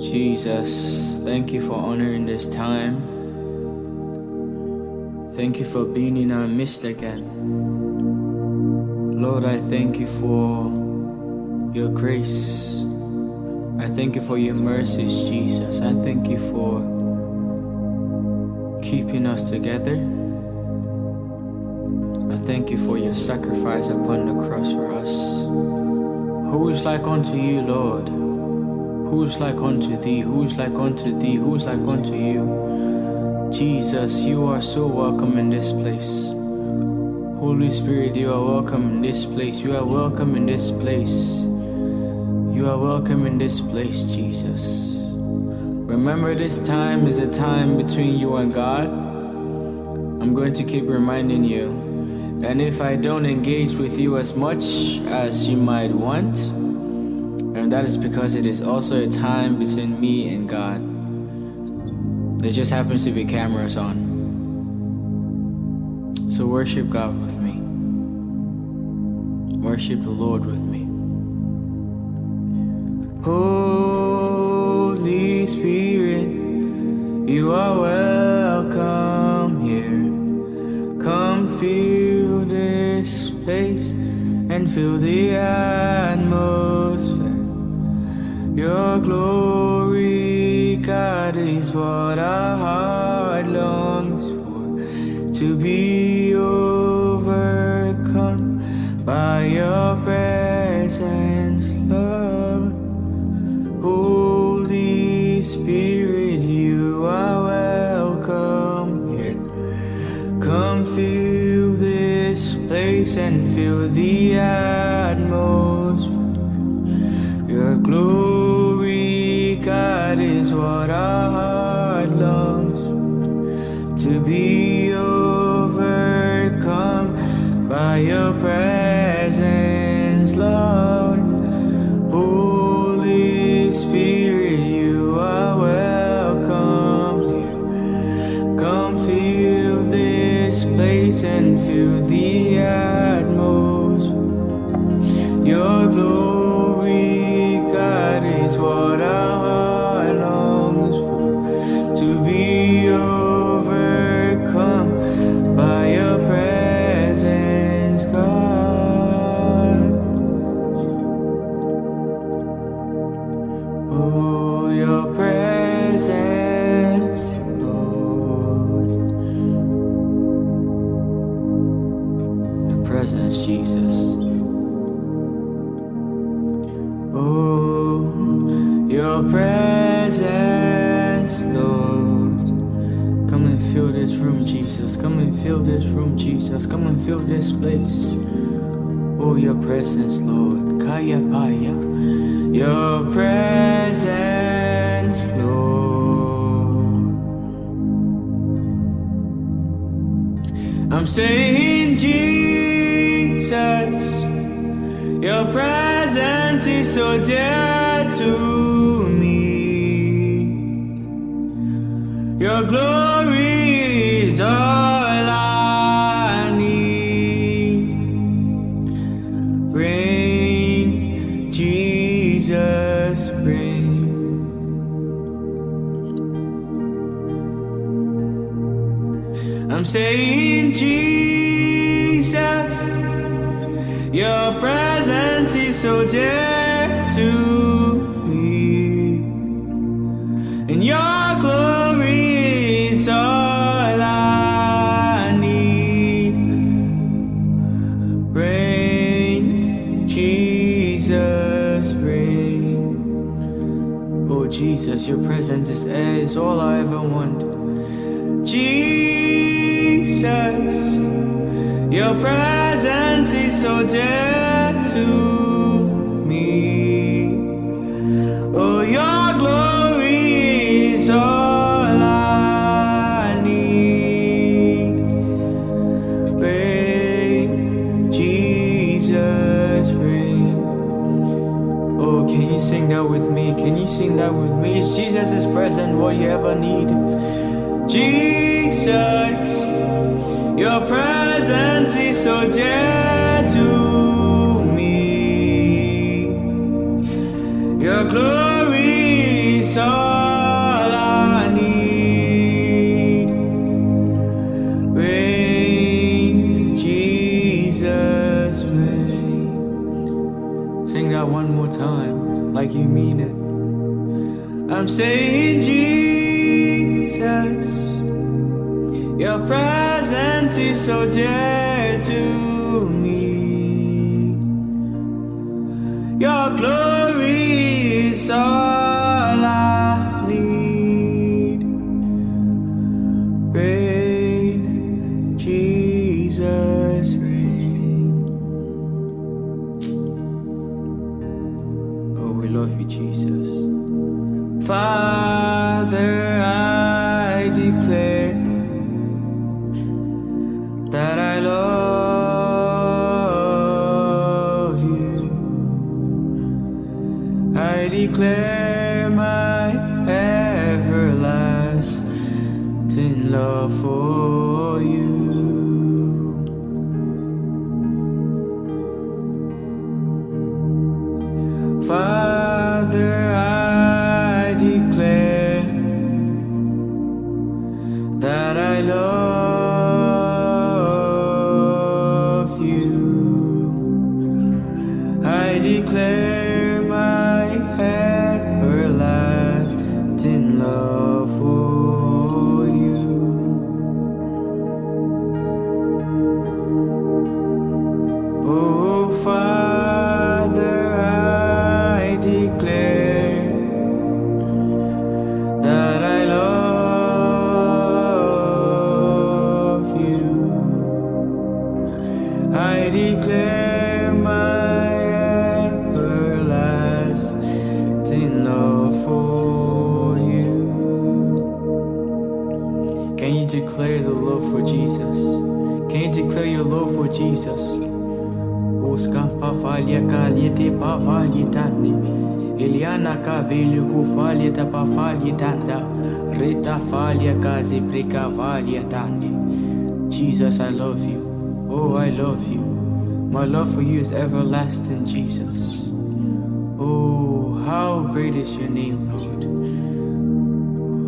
Jesus, thank you for honoring this time. Thank you for being in our midst again. Lord, I thank you for your grace. I thank you for your mercies, Jesus. I thank you for keeping us together. I thank you for your sacrifice upon the cross for us. Who is like unto you, Lord? Who is like unto thee? Who is like unto thee? Who is like unto you? Jesus, you are so welcome in this place. Holy Spirit, you are welcome in this place. You are welcome in this place. You are welcome in this place, Jesus. Remember, this time is a time between you and God. I'm going to keep reminding you. And if I don't engage with you as much as you might want, and that is because it is also a time between me and God. There just happens to be cameras on. So worship God with me. Worship the Lord with me. Holy Spirit, you are welcome here. Come fill this place and fill the atmosphere. Your glory, God, is what our heart longs for. To be overcome by your presence, Lord. Holy Spirit, you are welcome here. Come fill this place and fill the atmosphere. Your glory, God, is what our heart longs for. To be overcome by your presence, Lord. Holy Spirit, you are welcome here. Come fill this place and fill the atmosphere. Your glory, God, is what our heart longs for. To be overcome by your presence, God. Oh, your presence, Lord. Your presence, Jesus. Oh, your presence, Lord. Come and fill this room, Jesus. Come and fill this room, Jesus. Come and fill this place. Oh, your presence, Lord. Kaya Paya. Your presence, Lord. I'm saying, Jesus, your presence is so dear to me. Your glory is all I need. Reign, Jesus, reign. I'm saying, Jesus, your presence is so dear to me, and your glory is all I need. Reign, Jesus, reign. Oh Jesus, your presence is all I ever want. Jesus, your presence is so dear to me. Oh, your glory is all I need. Reign, Jesus, reign. Oh, can you sing that with me? Can you sing that with me? Is Jesus' presence what you ever need? Jesus, your presence is so dear to me. Your glory is is all I need. Reign, Jesus, reign. Sing that one more time, like you mean it. I'm saying, Jesus, your presence is so dear to me. Your glory is all I need. Reign, Jesus, reign. Oh, we love you, Jesus. Father, I declare that I love you. I declare my everlasting love for you. Father, I declare that I love you. I declare my everlasting love for you. Oh, Father, I declare that I love you. I declare my everlasting love for you. Can you declare the love for Jesus? Can you declare your love for Jesus? Oscampa falha calhete pa falha tani. Eliana cavelho cu falha da pa falha tanda. Rita falha case preca falha tani. Jesus, I love you. Oh, I love you. My love for you is everlasting, Jesus. Oh, how great is your name, Lord.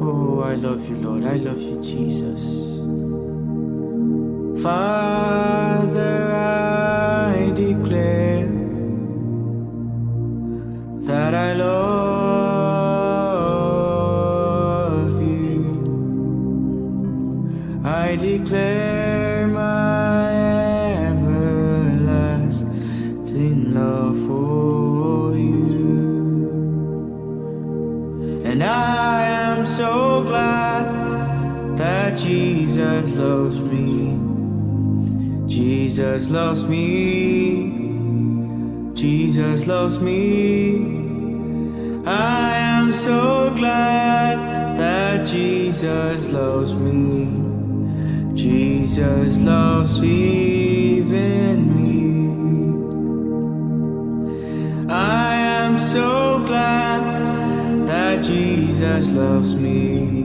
Oh, I love you, Lord. I love you, Jesus. Father, I declare that I love you. I declare my everlasting love for you. And I am so glad that Jesus loves me. Jesus loves me. Jesus loves me. I am so glad that Jesus loves me. Jesus loves even me. I am so glad that Jesus loves me.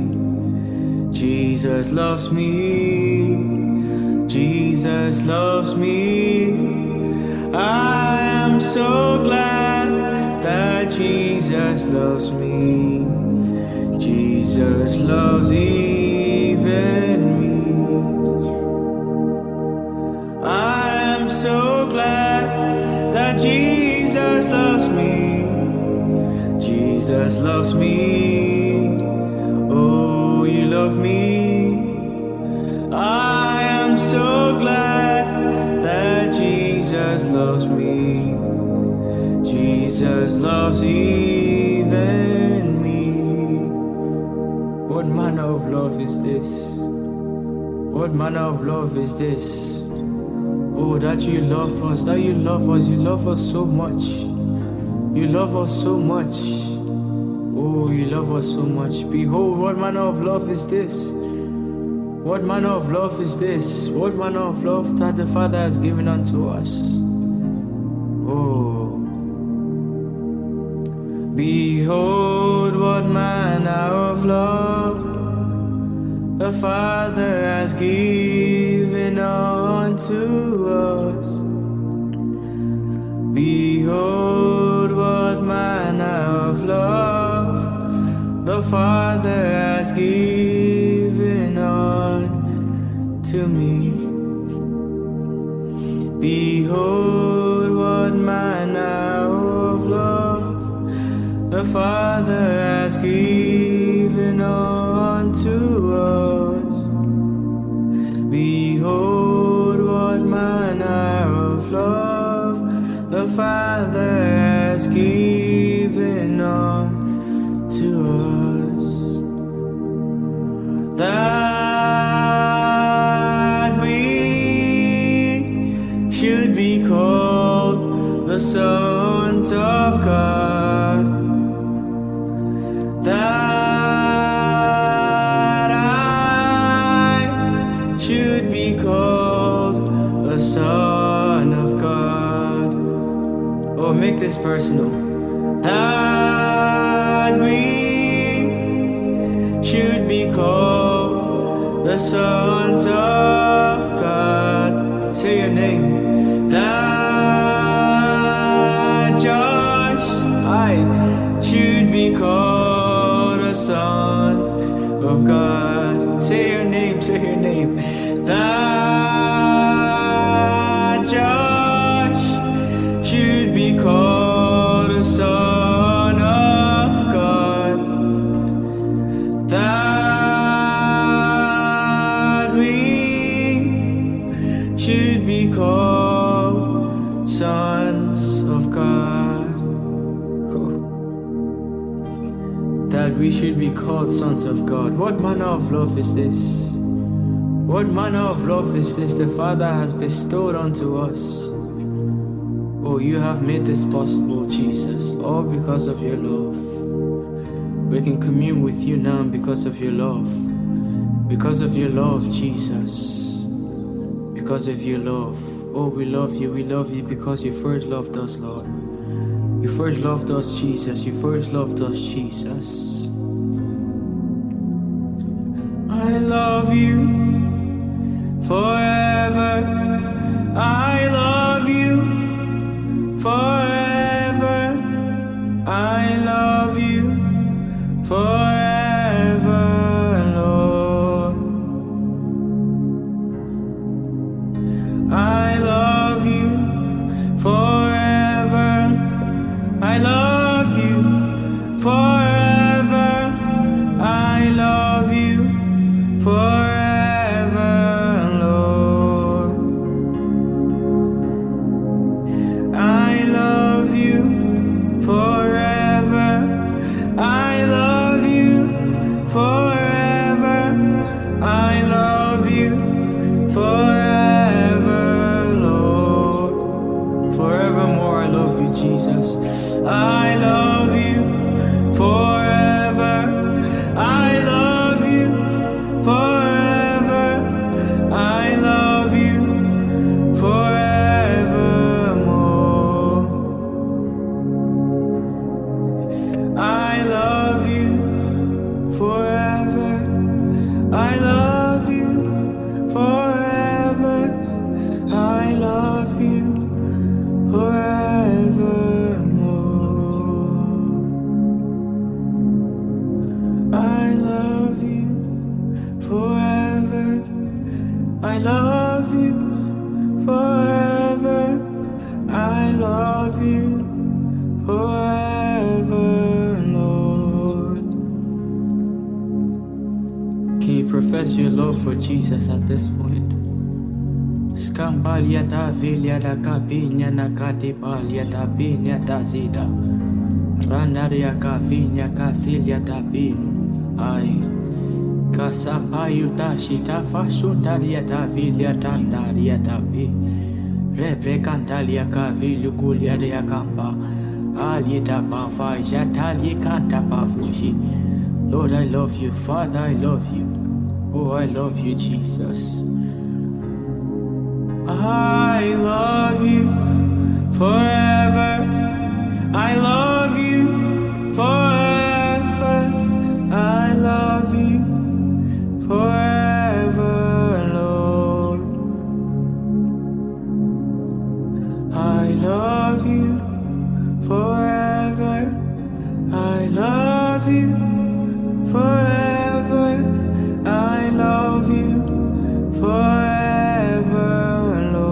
Jesus loves me. Jesus loves me. I am so glad that Jesus loves me. Jesus loves even me. I am so glad that Jesus loves me. Jesus loves me. Oh, you love me. I am so glad that Jesus loves me. Jesus loves even me. What manner of love is this? What manner of love is this? Oh, that you love us, that you love us, you love us so much. You love us so much. Oh, you love us so much. Behold, what manner of love is this? What manner of love is this? What manner of love that the Father has given unto us? Oh, behold, what manner of love the Father has given unto us. Behold, what manner of love the Father has given unto me. Behold, what manner of love the Father has given unto us. Behold, what manner of love the Father has given unto us, that we should be called the sons of God, that I should be called a son of God. Oh, make this personal. That we should be called the sons of God. Say your name. That Josh, I should be called a son of God. Say your name, say your name. That Josh should be called a son of God. That we should be called sons of God. That we should be called sons of God. What manner of love is this? What manner of love is this the Father has bestowed unto us? Oh, you have made this possible, Jesus, all because of your love. We can commune with you now because of your love. Because of your love, Jesus. Because of your love. Oh, we love you because you first loved us, Lord. You first loved us, Jesus. You first loved us, Jesus. I love you forever. I love you forever. I love you forever, Lord. I love you forever. I love you forever. I love you forever, Lord. I love you forever. I love you forever. I love you forever, Lord. Forevermore, I love you, Jesus. I love you forever. I love you forever. I love you forevermore. I love you forever. I love you forever. I love you forevermore. I love you forever. I love you forever. I love you forever, Lord. Can you profess your love for Jesus at this point? Scambalia da vilia da capinia na catipalia da pinia da zida. Randaria cavinia casilia da pino. Ai. Casampaio da shita fashundaria da vilia tandaria da pi. Rebre cantalia cavilio culia de acampa. Ali da bafa jatali canta bafuji. Lord, I love you. Father, I love you. Oh, I love you, Jesus. I love you forever. I love you forever. I love you forever, Lord. I love you forever. I love you forever. I love you forever, Lord.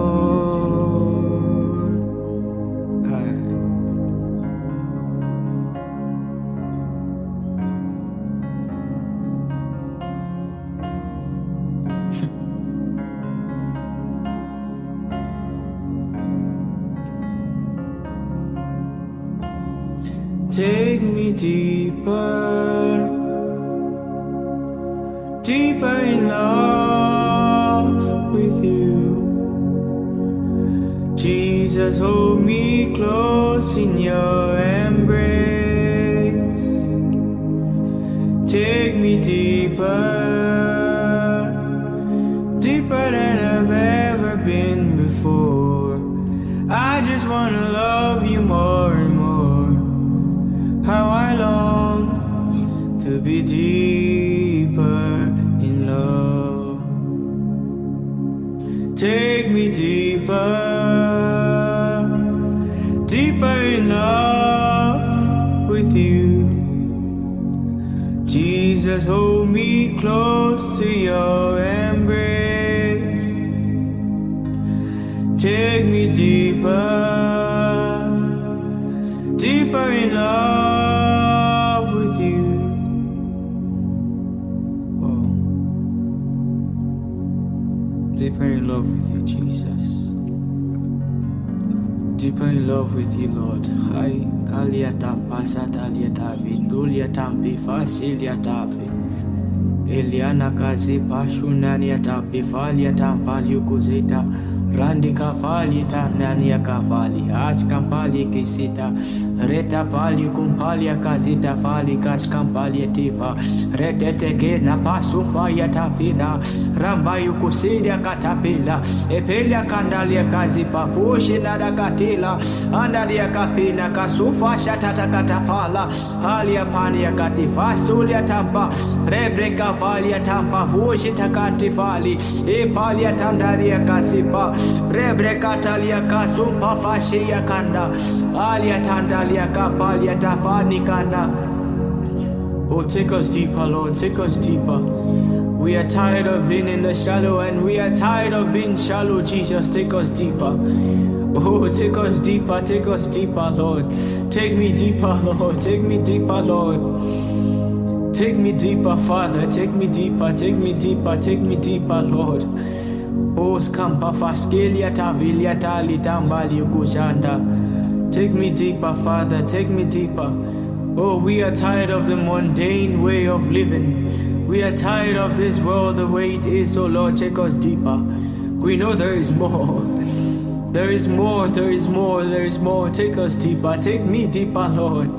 Take me deeper, deeper in love with you. Jesus, hold me close in your embrace. Take me deeper, deeper than I've ever been before. I just wanna love you more and more. How I long to be deeper in love. Take me deeper, deeper in love with you. Jesus, hold me close to your embrace. Take me deeper, deeper in love with you. Oh. Deeper in love with you, Jesus. Deeper in love with you, Lord. Hi, Kaliatam Pasataliatavi, Duliatam Bifasiliatabi, Eliana Kazi Pashunaniatabi, Faliatam Paliukuzeta. Randi kafali tanania kafali, ach kampali kisita, reta pali kumpali akazita fali kash kampali tiva, retete ke na pasu faya tafina, rambayu kusidia katapila, epelia kandalia kazi pafushi nada katila, andalia kapina kasufa shatata katafala, halia pania katifasulia tampa, rebre kafali tampa fushi takatifali, epalia tandalia kasipa. Rebre katalia kasumpa fashia kanda, alia tandalia kapalia tafani kanda. Oh, take us deeper, Lord, take us deeper. We are tired of being in the shallow and we are tired of being shallow. Jesus, take us deeper. Oh, take us deeper, Lord. Take me deeper, Lord, take me deeper, Lord. Take me deeper, Father, take me deeper, take me deeper, take me deeper, Lord. Oh, scampa faskelia tavilia tali tambali ukujanda. Take me deeper, Father, take me deeper. Oh, we are tired of the mundane way of living. We are tired of this world the way it is. Oh Lord, take us deeper. We know there is more. There is more, there is more, there is more. Take us deeper, take me deeper, Lord.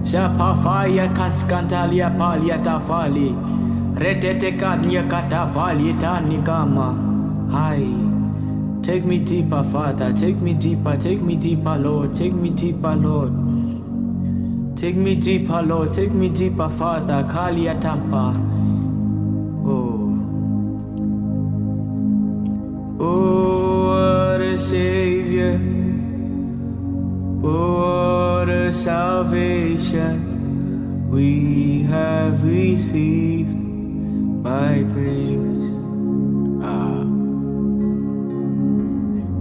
Shapafaya kaskantalia palia tafali. Retete kadnya katafali tanikama. Hi, take me deeper, Father, take me deeper, Lord, take me deeper, Lord. Take me deeper, Lord, take me deeper, Father, Kalia Tampa. Oh, what a Savior, what a salvation we have received by grace.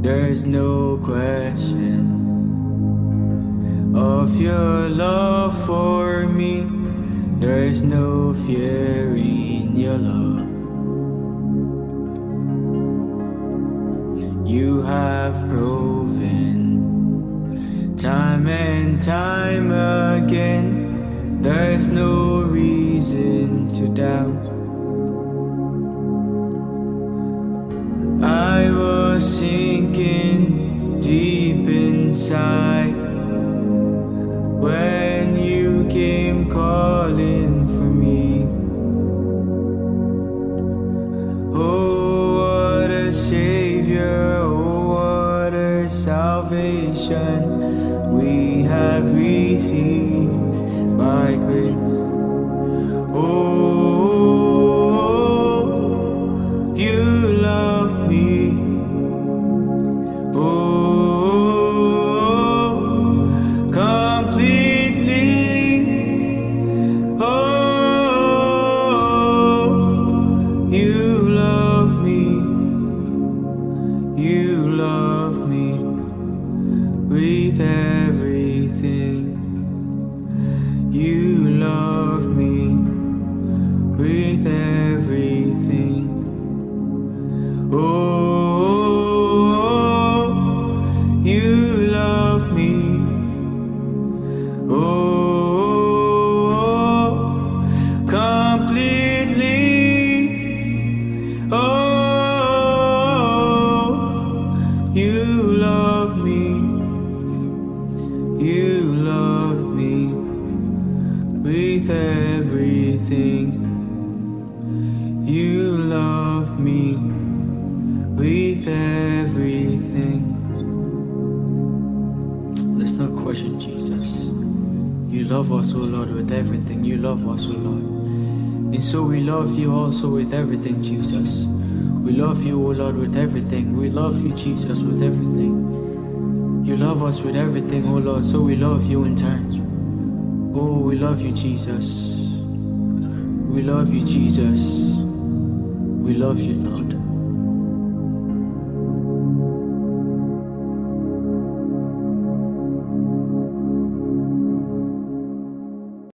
There's no question of your love for me. There's no fear in your love. You have proven time and time again. There's no reason to doubt. I was sinking deep inside when you came calling for me. Oh, what a Savior, oh, what a salvation we have received by grace. Oh, you love me. Oh, completely. Oh, You love me with everything. Oh, you love me. Oh, completely. Oh, you love me. You love me with everything. You love me with everything. Let's not question Jesus. You love us, O Lord, with everything. You love us, O Lord. And so we love you also with everything, Jesus. We love you, O Lord, with everything. We love you, Jesus, with everything. You love us with everything, O Lord, so we love you in turn. Oh, we love you, Jesus. We love you, Jesus. We love you, Lord.